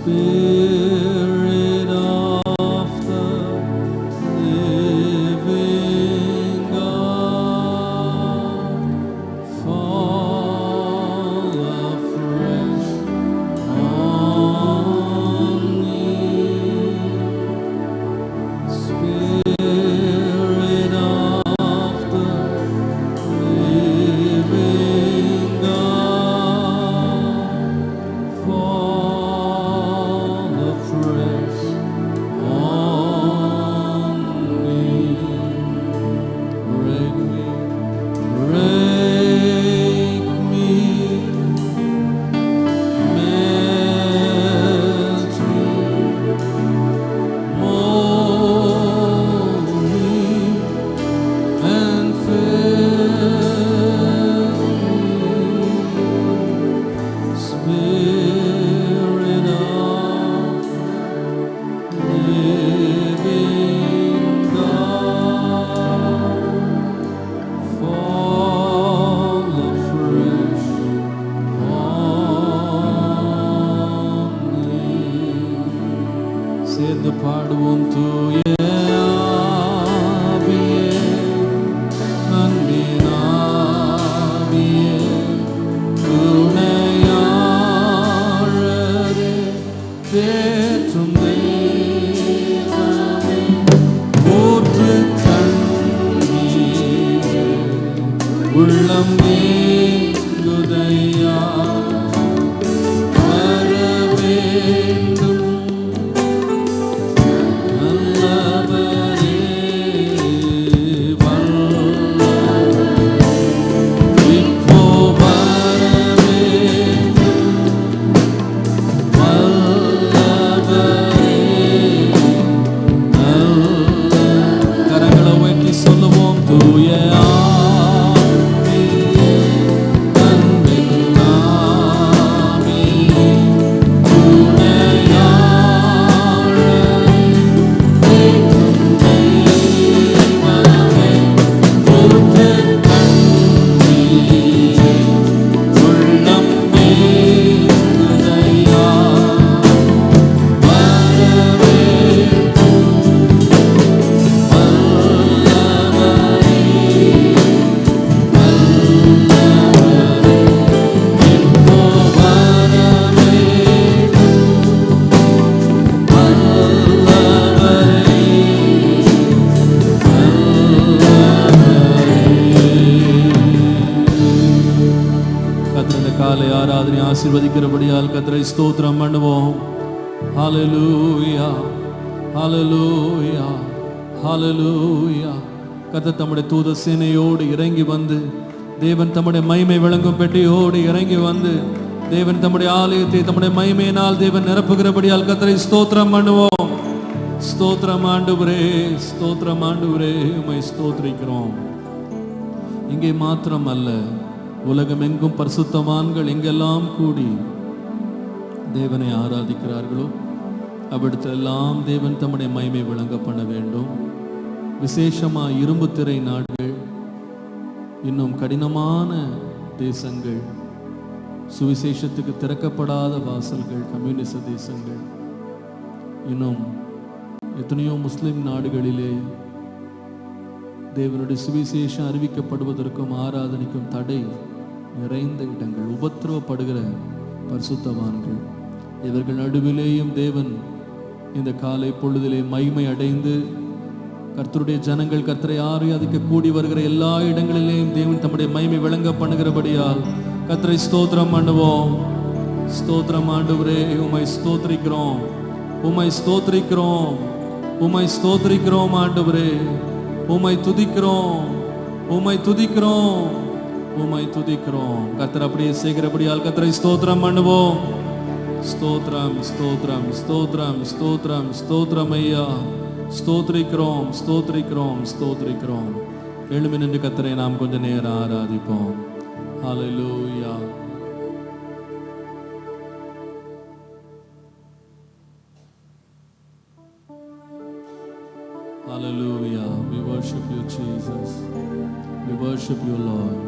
Spirit of the living God, fall afresh on me. Spirit of the living God, fall afresh on me. Break me, melt me, mold me, and fill me. Spirit of living God, fall afresh on me. சேர்ந்து பாடுவோம். தூய ஆவியே, அன்பின் ஆவியே, துணையாளரே, தேற்றும் தெய்வமே, ஊற்று தண்ணீரே, உள்ளம் நீங்குதையா, வர வேண்டும் நல்லவரே, வல்லவரே, இப்போ வர வேண்டும் வல்லவரே, நல்ல கரங்களை உயர்த்தி சொல்லுவோம். தூய ஆவியே, அன்பின் ஆவியே, துணையாளரே, தேற்றும் தெய்வமே, ஊற்று தண்ணீரே, உள்ளம் நீங்குதையா, வர வேண்டும் வல்லவரே, வல்லவரே, இப்போ வர வேண்டும் வல்லவரே, கர்த்தர் இந்த காலை ஆராதனை ஆசீர்வதிக்கிறபடியால் கர்த்தரை ஸ்தோத்திரம் பண்ணுவோம். ஹல்லேலூயா, ஹல்லேலூயா, ஹல்லேலூயா. கர்த்தர் தம்முடைய தூத சேனையோடு இறங்கி வந்து, தேவன் தம்முடைய மகிமை விளங்கும் பெட்டியோடு இறங்கி வந்து, தேவன் தம்முடைய ஆலயத்தை தம்முடைய மகிமையினால் தேவன் நிரப்புகிறபடியால் கர்த்தரை ஸ்தோத்திரம் பண்ணுவோம். ஸ்தோத்திரம் ஆண்டவரே, ஸ்தோத்திரம் ஆண்டவரே, உம்மை ஸ்தோத்திரிக்கிறோம். இங்கே மாத்திரம் அல்ல, உலகம் எங்கும் பரிசுத்தவான்கள் எங்கெல்லாம் கூடி தேவனை ஆராதிக்கிறார்களோ அவ்விடத்தெல்லாம் தேவன் தம்முடைய மகிமை விளங்க பண்ண வேண்டும். விசேஷமாக இரும்பு திரை நாடுகள், இன்னும் கடினமான தேசங்கள், சுவிசேஷத்துக்கு திறக்கப்படாத வாசல்கள், கம்யூனிச தேசங்கள், இன்னும் எத்தனையோ முஸ்லிம் நாடுகளிலே தேவனுடைய சுவிசேஷம் அறிவிக்கப்படுவதற்கும் ஆராதனைக்கும் தடை நிறைந்த இடங்கள், உபத்திரவப்படுகிற பரிசுத்தவான்கள், இவர்கள் நடுவிலேயும் தேவன் இந்த காலை பொழுதிலே மகிமை அடைந்து கர்த்தருடைய ஜனங்கள் கர்த்தரை ஆராதிக்க கூடி வருகிற எல்லா இடங்களிலேயும் தேவன் தம்முடைய மகிமை விளங்க பண்ணுகிறபடியால் கர்த்தரை ஸ்தோத்திரம் பண்ணுவோம். ஸ்தோத்திரம் ஆண்டவரே, உம்மை ஸ்தோத்திரிக்கிறோம், உம்மை ஸ்தோத்திரிக்கிறோம், உம்மை ஸ்தோத்திரிக்கிறோம் ஆண்டவரே, உம்மை துதிக்கிறோம், உம்மை துதிக்கிறோம், உம்மை துதிக்கிறோம். கர்த்தர் அப்படியே செய்கிறபடியால் கர்த்தரை ஸ்தோத்திரம் பண்ணுவோம். ஸ்தோத்திரம், ஸ்தோத்திரம், ஸ்தோத்திரம், ஸ்தோத்திரம், ஸ்தோத்திரம் ஐயா, ஸ்தோத்திரிக்கிறோம், ஸ்தோத்திரிக்கிறோம், ஸ்தோத்திரிக்கிறோம். எழும்பி நின்று கர்த்தரை நாம் கொஞ்ச நேரம் ஆராதிப்போம். ஹல்லேலூயா. Hallelujah. We worship you, Jesus. We worship you, Lord.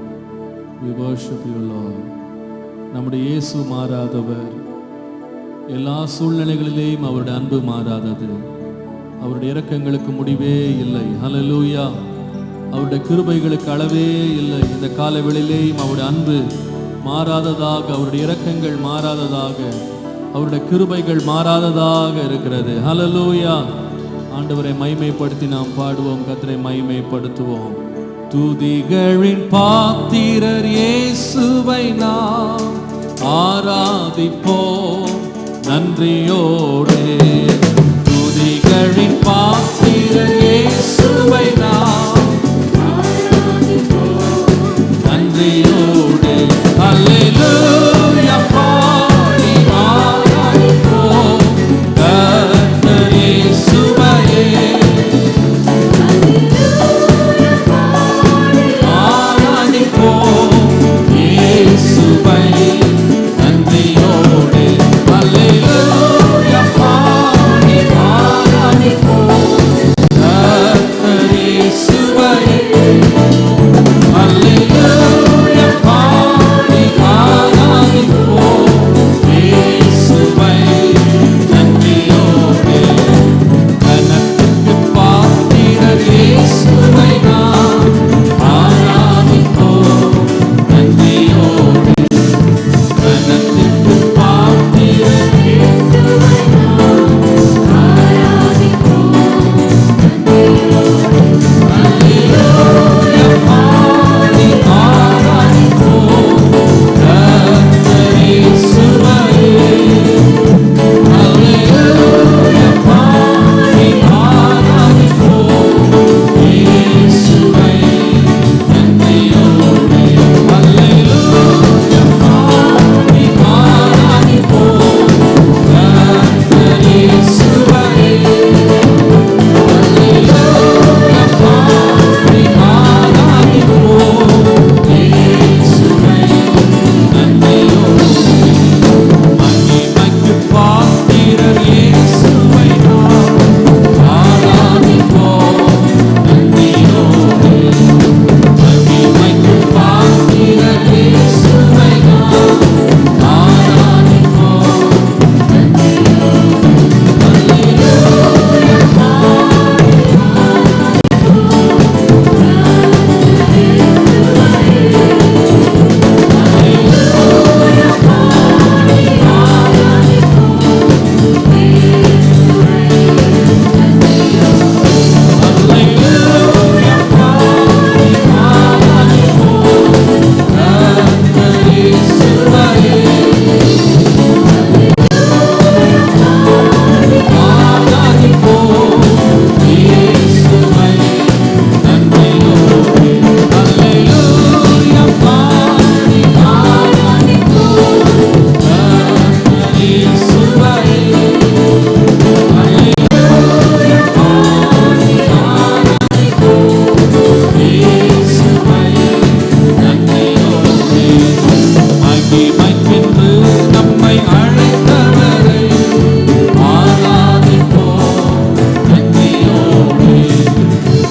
We worship you, Lord. நம்முடைய இயேசு மாறாதவர், எல்லா சூழ்நிலைகளிலேயும் அவருடைய அன்பு மாறாதது. அவருடைய இரக்கங்களுக்கு முடிவே இல்லை. ஹல்லேலூயா. அவருடைய கிருபைகளுக்கு அளவே இல்லை. இந்த காலவெளியிலேயும் அவருடைய அன்பு மாறாததாக, அவருடைய இரக்கங்கள் மாறாததாக, அவருடைய கிருபைகள் மாறாததாக இருக்கிறது. ஹல்லேலூயா. ஆண்டவரை மகிமைப்படுத்தி நாம் பாடுவோம், கர்த்தரை மகிமைப்படுத்துவோம். துதிகளின் பாத்திரர் இயேசுவை நாம் ஆராதிப்போம் நன்றியோடு. துதிகளின் பாத்திரர் இயேசுவை நாம் ஆராதிப்போம் நன்றியோடு. அல்லேலூயா பாடி ஆராதிப்போம் கர்த்தர் இயேசுவையே. ஆராதிப்போம் இயேசுவை நன்றியோடு. அல்லேலூயா பாடி ஆராதிப்போம் கர்த்தர் இயேசுவையே. அல்லேலூயா பாடி ஆராதிப்போம் இயேசுவை நன்றியோடு. கனத்துக்கு பாத்திரர் இயேசுவை நாம் ஆராதிப்போம் நன்றியோடு. கனத்துக்கு பாத்திரர் இயேசுவை நாம் ஆராதிப்போம் நன்றியோடு. அல்லேலூயா பாடி ஆராதிப்போம் கர்த்தர் இயேசுவையே. அல்லேலூயா பாடி ஆராதிப்போம் இயேசுவை நன்றியோடு. அல்லேலூயா பாடி ஆராதிப்போம் கர்த்தர் இயேசுவையே. அல்லேலூயா பாடி ஆராதிப்போம் இயேசுவை நன்றியோடு. மகிமைக்கு பாத்திரர் இயேசுவை நாம் ஆராதிப்போம் நன்றியோடு. மகிமைக்கு பாத்திரர் இயேசுவை நாம் ஆராதிப்போம் நன்றியோடு. அல்லேலூயா பாடி ஆராதிப்போம் கர்த்தர் இயேசுவையே. அல்லேலூயா பாடி ஆராதிப்போம் இயேசுவை நன்றியோடு. அல்லேலூயா பாடி ஆராதிப்போம் கர்த்தர் இயேசுவையே. ஆராதிப்போம் இயேசுவை நன்றியோடு. அல்லேலூயா பாடி ஆராதிப்போம் கர்த்தர் இயேசுவையே. அல்லேலூயா பாடி ஆராதிப்போம் இயேசுவை நன்றியோடு. மகிமைக்கென்று நம்மை அழைத்தவரை ஆராதிப்போம் நன்றியோடு.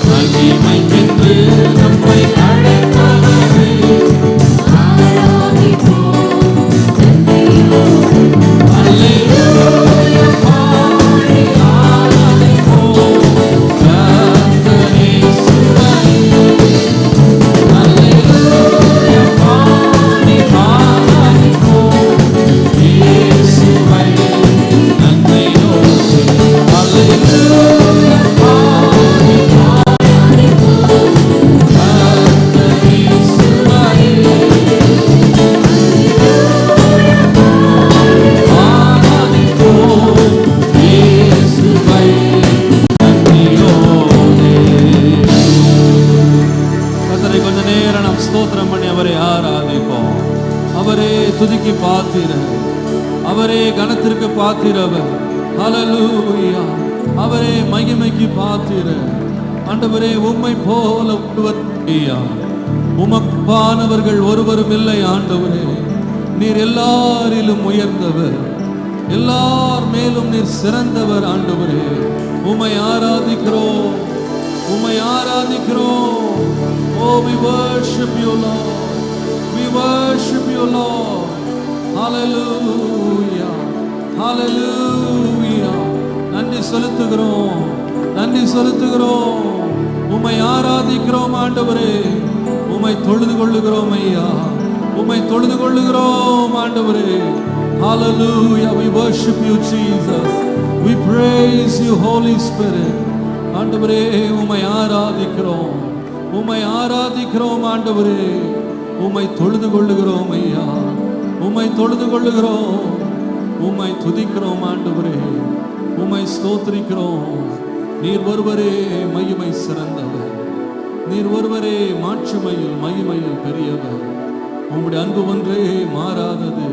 மகிமைக்கென்று நம்மை அழைத்தவரை ஆராதிப்போம் நன்றியோடு. அல்லேலூயா பாடி ஆராதிப்போம் கர்த்தர் இயேசுவையே. அல்லேலூயா பாடி ஆராதிப்போம் இயேசுவை நன்றியோடு. அல்லேலூயா பாடி ஆராதிப்போம் கர்த்தர் இயேசுவையே. ஆராதிப்போம் இயேசுவை நன்றியோடு. கர்த்தரை கொஞ்ச நேரம் நாம் ஸ்தோத்திரம் பண்ணி அவரை ஆராதிப்போம். அவரே துதிக்கு பாத்திரர், அவரே கனத்திற்கு பாத்திரவர். ஹல்லேலூயா. அவரே மகிமைக்கு பாத்திரர். ஆண்டவரே உம்மை போல ஒருவர் இல்லையா? உமக்கானவர்கள் ஒருவரும் இல்லை ஆண்டவரே. நீர் எல்லாரிலும் உயர்ந்தவர், எல்லார் மேலும் நீர் சிறந்தவர் ஆண்டவரே. உம்மை ஆராதிக்கிறோம், உம்மை ஆராதிக்கிறோம். Oh, we worship you, Lord. We worship you, Lord. Hallelujah. ஹalleluya. நன்றி செலுத்துகிறோம், நன்றி செலுத்துகிறோம். உம்மை ஆராதிக்கிறோம் ஆண்டவரே, உம்மை தொழுது கொள்ளுகிறோம் ஐயா, உம்மை தொழுது கொள்ளுகிறோம் ஆண்டவரே. Hallelujah, we worship you Jesus, we praise you Holy Spirit. ஆண்டவரே உம்மை ஆராதிக்கிறோம், உம்மை ஆராதிக்கிறோம் ஆண்டவரே, உம்மை தொழுது கொள்ளுகிறோம் ஐயா, உம்மை தொழுது கொள்ளுகிறோம், உம்மை துதிக்கிறோம் ஆண்டவரே, உம்மை ஸ்தோத்திரிக்கிறோம். நீர் ஒருவரே மகிமை சிறந்தவர், நீர் ஒருவரே மாட்சிமையில் மகிமையில் பெரியவர். உம்முடைய அன்பு ஒன்றே மாறாதது,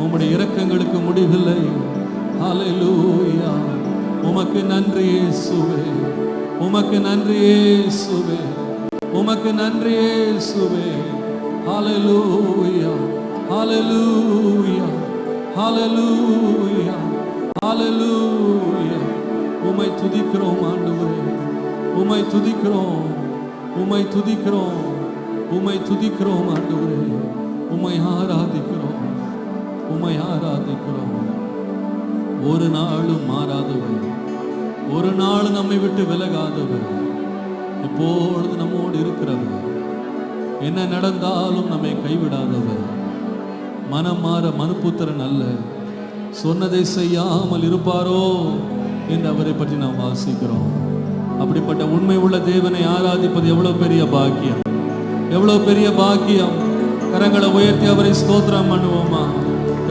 உம்முடைய இரக்கங்களுக்கு முடிவில்லை. ஹல்லேலூயா. உமக்கு நன்றி இயேசுவே, உமக்கு நன்றி இயேசுவே, உமக்கு நன்றி இயேசுவே. ஹல்லேலூயா, ஹல்லேலூயா, ஹல்லேலூயா, ஹல்லேலூயா. உம்மை துதிக்கிறோம் ஆண்டவரே, உம்மை துதிக்கிறோம், உம்மை துதிக்கிறோம், உம்மை துதிக்கிறோம் ஆண்டவரே, உம்மை ஆராதிக்கிறோம், உம்மை ஆராதிக்கிறோம். ஒரு நாளும் மாறாதவர், ஒரு நாள் நம்மை விட்டு விலகாதவர், இப்பொழுது நம்மோடு இருக்கிறவர், என்ன நடந்தாலும் நம்மை கைவிடாதவர், மனம் மாற மனுப்புத்திரன் அல்ல, சொன்னதை செய்யாமல் இருப்பாரோ என்று அவரை பற்றி நாம் வாசிக்கிறோம். அப்படிப்பட்ட உண்மை உள்ள தேவனை ஆராதிப்பது எவ்வளவு பெரிய பாக்கியம், எவ்வளவு பெரிய பாக்கியம். கரங்களை உயர்த்தி அவரை ஸ்தோத்திரம் பண்ணுவோமா?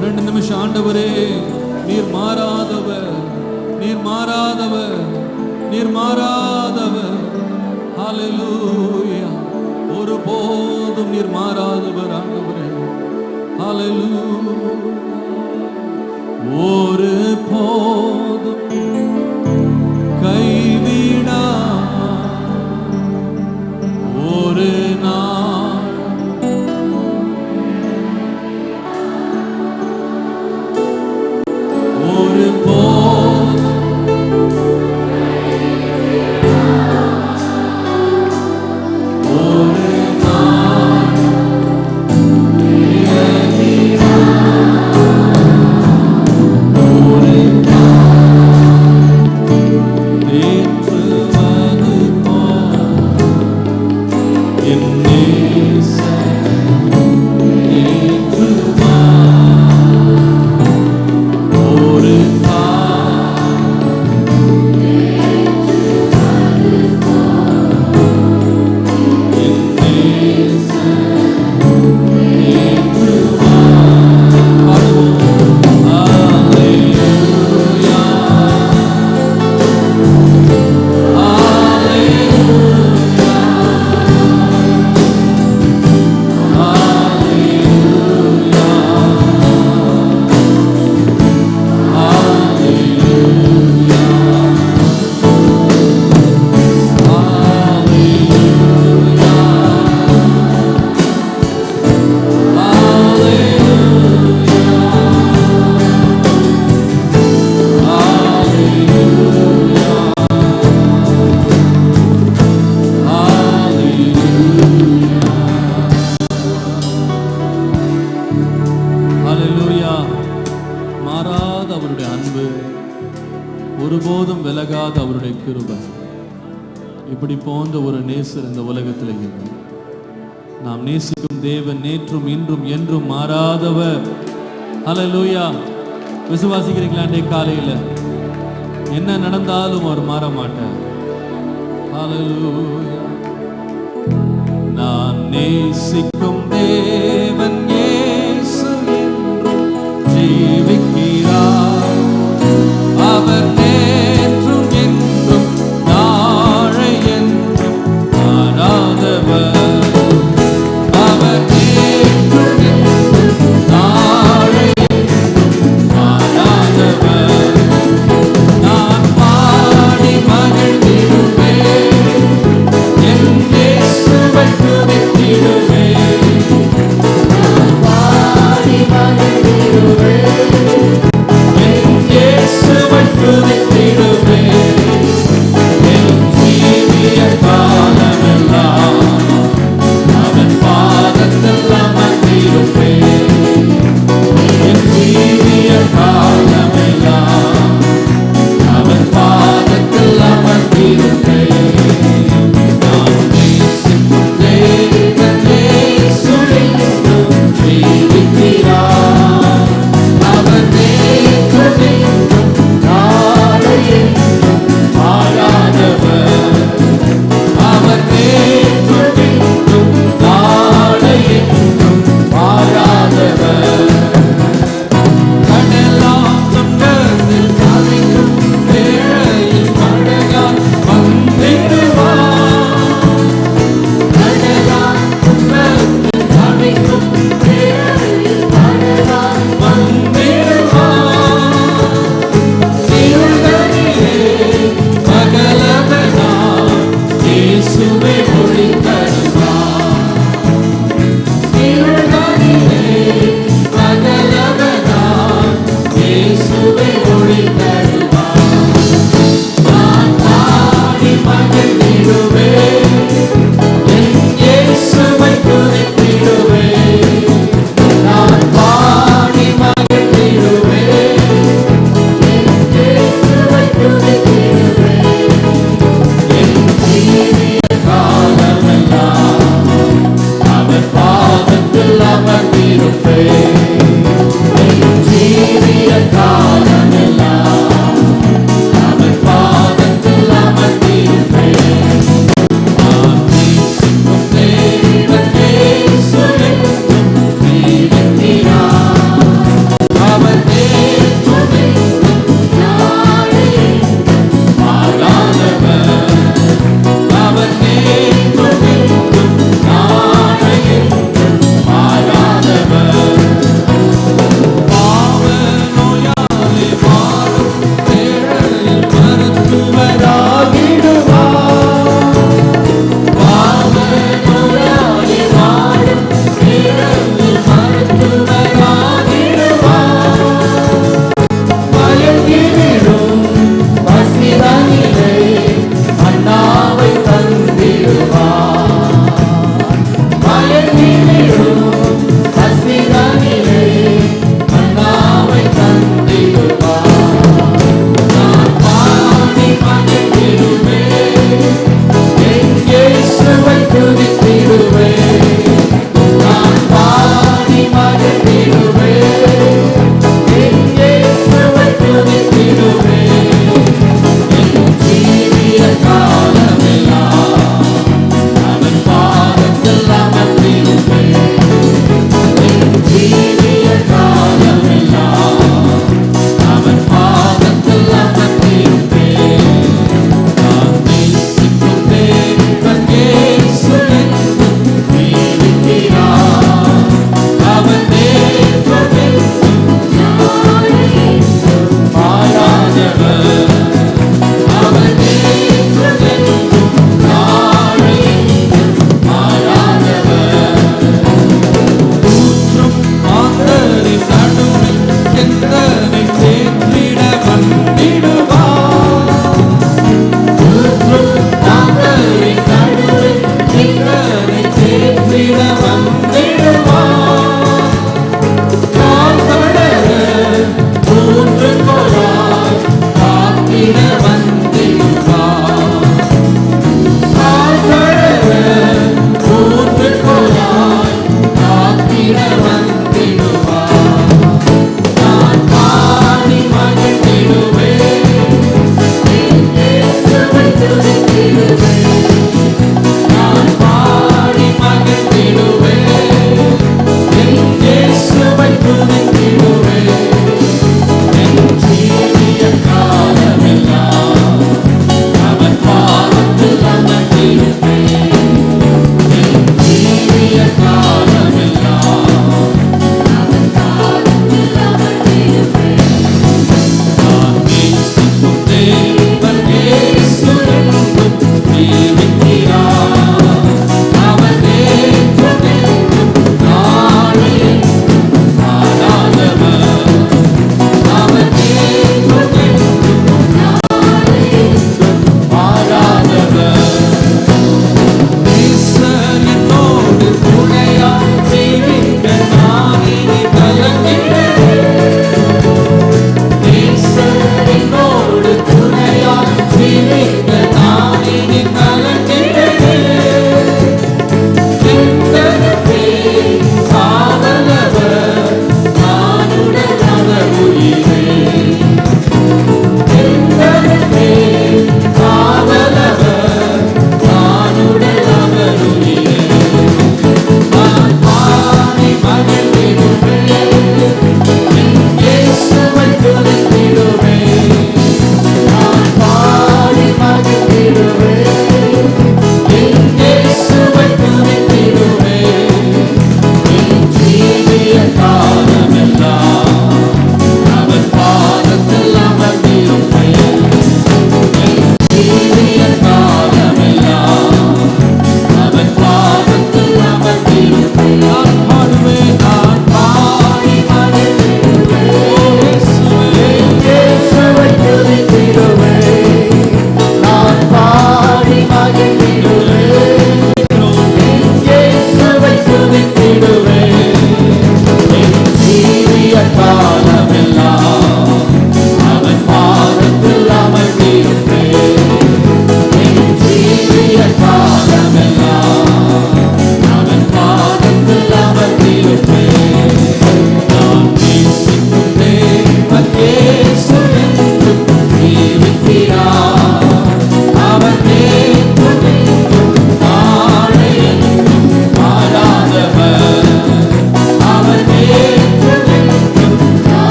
2 நிமிஷம். ஆண்டவரே நீர் மாறாதவர், நீர் மாறாதவர், நீர் மாறாதவர். ஹல்லேலூயா. ஒருபோதும் நீர் மாறாதவர் ஆண்டவரே. ஹல்லேலூயா. ஒரு போதும் கைவிடா, ஒரு நாள் ஒரு போதும் ஒரு நாள் ஒரு தேற்றுவது போல் என் நேசர் தேற்றுவார். ஒரு மாறாத அவருடைய அன்பு, ஒருபோதும் விலகாத அவருடைய கிருபை, இப்படி போன்ற ஒரு நேசர் இந்த உலகத்தில் இல்லை. நாம் நேசிக்கும் தேவன் நேற்றும் இன்றும் என்றும் மாறாதவர். ஹல்லேலூயா. விசுவாசிக்கிறீங்களா? அன்றைய காலையில் என்ன நடந்தாலும் அவர் மாற மாட்டார். ஹல்லேலூயா. நான் நேசிக்கும் தேவன் இயேசு என்றும் ஜீவிக்கிறார். அவர் நேற்றும் என்றும் நாளை என்றும் மாறாதவர். அவர் நேற்றும் என்றும் நாளை என்றும் மாறாதவர். நான் பாடி மகிழ்ந்திடுவேன், என் இயேசுவை துதித்திடுவேன்.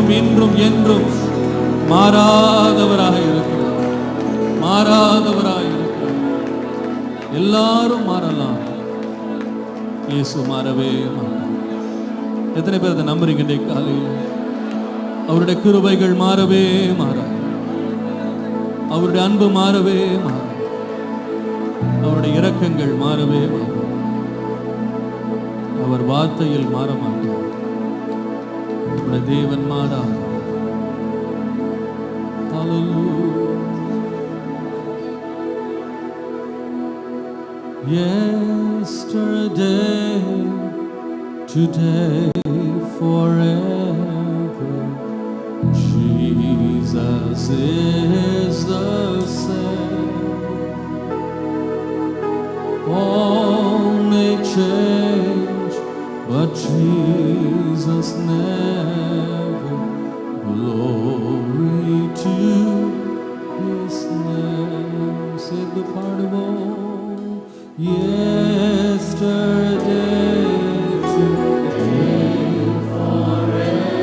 நேற்றும் இன்றும் என்றும் மாறாதவராக இருக்கிறார். மாறாதவராக இருக்கிறார். எல்லாரும் மாறலாம், இயேசு மாறவே மாட்டார். எத்தனை பேர் அதை நம்புறீங்க? இன்றைக்கு காலையில் அவருடைய கிருபைகள் மாறவே மாறாது. அவருடைய அன்பு மாறவே மாறாது. அவருடைய இரக்கங்கள் மாறவே மாறாது. அவர் வார்த்தையில் மாற மாட்டார். நம்முடைய தேவன் மாறார். Yesterday, today, forever, Jesus is the same. All may change, but Jesus never. Glory to His name. Say the part of all. Yesterday, today, forever,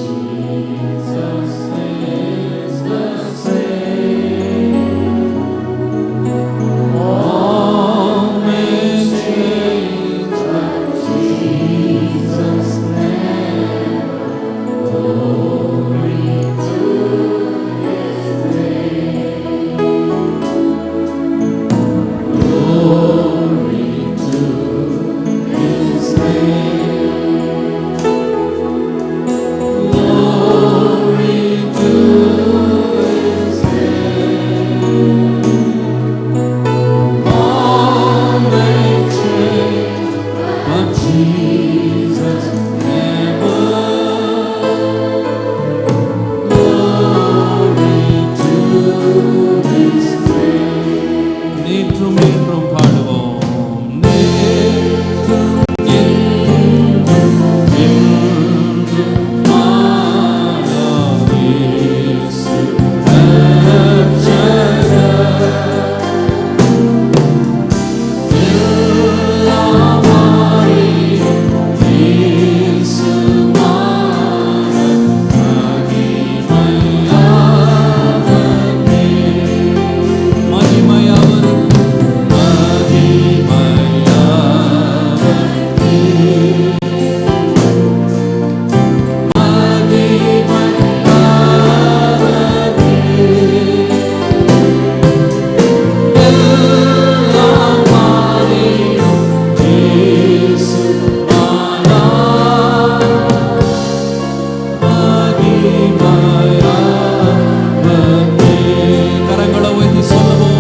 Jesus is the same. All may change, but Jesus never. Glory to His name. Glory to His name. Glory to His name. All may change, but Jesus never. Glory to His name. நேற்றும் இன்றும் பாடுவோம். நேற்றும் இன்றும் என்றும் மாறா இயேசு ரட்சகர். எல்லாம் மாறிடும் இயேசு மாற மகிமையானவரே. மகிமையானவரே. கரங்களை உயர்த்தி சொல்லுவோம்.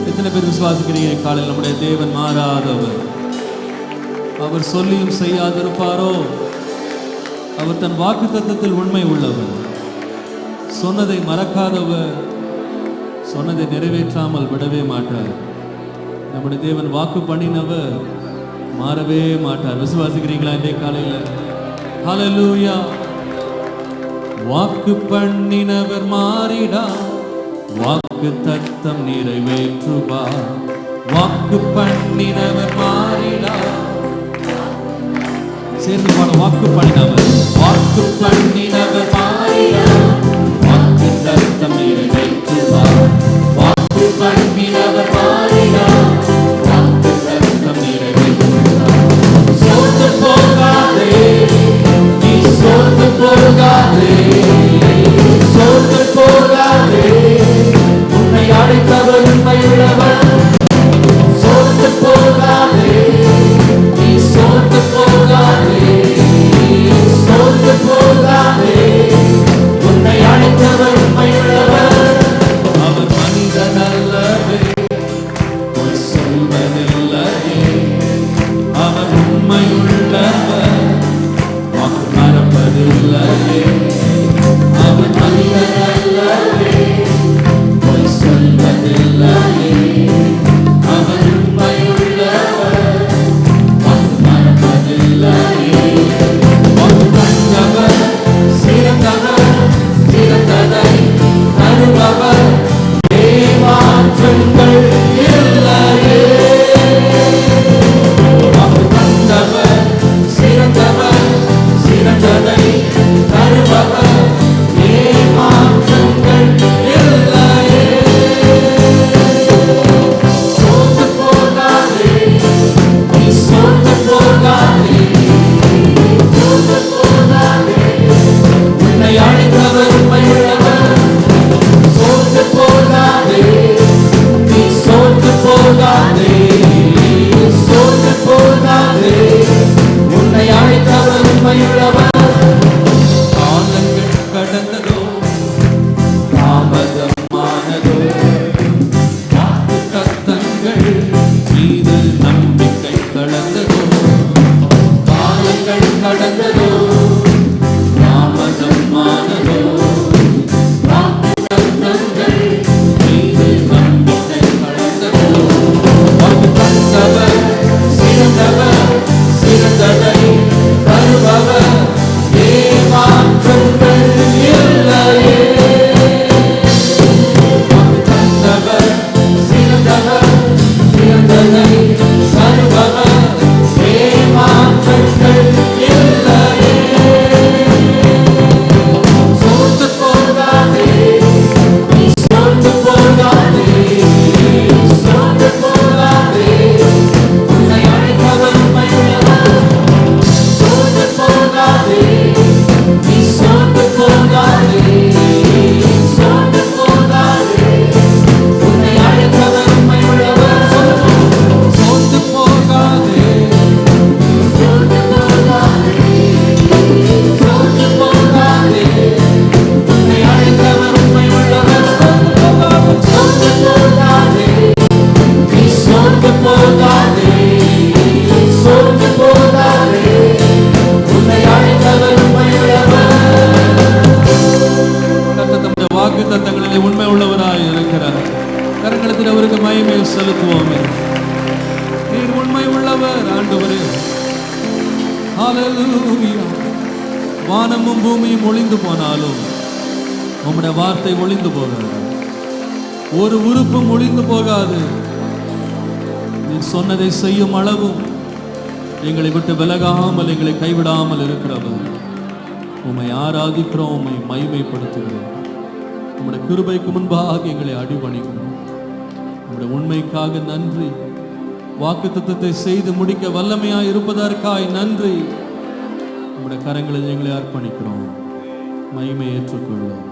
எத்தனை பேர் விசுவாசிக்கிறீங்க? காலையில் நம்முடைய தேவன் மாறாதவர். அவர் சொல்லியும் செய்யாதிருப்பாரோ? அவர் தன் வாக்குத்தத்தத்தில் உண்மை உள்ளவர். சொன்னதை மறக்காதவர். சொன்னதை நிறைவேற்றாமல் விடவே மாட்டார். நம்முடைய தேவன் வாக்கு பண்ணினவர், மாறவே மாட்டார். விசுவாசிக்கிறீங்களா இன்றைய காலையில்? ஹல்லேலூயா. வாக்கு பண்ணினவர் மாறிடா, வாக்கு தத்தம் நிறைவேற்றுவார். வாக்கு பண்ணினவர் மாறிடா. சேர்ந்து பாட. வாக்கு பண்ணினவர், வாக்கு பண்ணினவர் மாறிடா, வாக்கு தத்தம் நிறைவேற்றுவார். வாக்கு பண்ணினவர் மாறிடா, வாக்கு தத்தம் நிறைவேற்றுவார். சோர்ந்து போகாதே, நீ சோர்ந்து போகாதே, சோர்ந்து போகாதே, உன்னை அழைத்தவர் உண்மையுள்ளவர். சோர்ந்து போகாதே, நீ சோர்ந்து போகாதே, சோர்ந்து போகாதே, உன்னை அழைத்தவர் உண்மையுள்ளவர். அவர் மனிதன் அல்லவே, பொய் சொல்வதில்லையே. அவர் உண்மையுள்ளவர், செலுத்துவோமே. நீர் உண்மை உள்ளவர் ஆண்டவரே. ஹல்லேலூயா. வானமும் பூமியும் ஒளிந்து போனாலும் உம்முடைய வார்த்தை ஒளிந்து போகாது. ஒரு உறுப்பும் ஒளிந்து போகாது. நீர் சொன்னதை செய்யும் அளவும் எங்களை விட்டு விலகாமல் எங்களை கைவிடாமல் இருக்கிறவர். உம்மை ஆராதிக்கிறோம், உம்மை மகிமைப்படுத்துகிறோம். உம்முடைய கிருபைக்கு முன்பாக எங்களை அடிபணிக்கிறோம். உம்முடைய உண்மைக்காக நன்றி. வாக்குத்தத்தத்தை செய்து முடிக்க வல்லமையாய் இருப்பதற்காய் நன்றி. உம்முடைய கரங்களில் எங்களை அர்ப்பணிக்கிறோம். மகிமை ஏற்றுக்கொள்ளும்.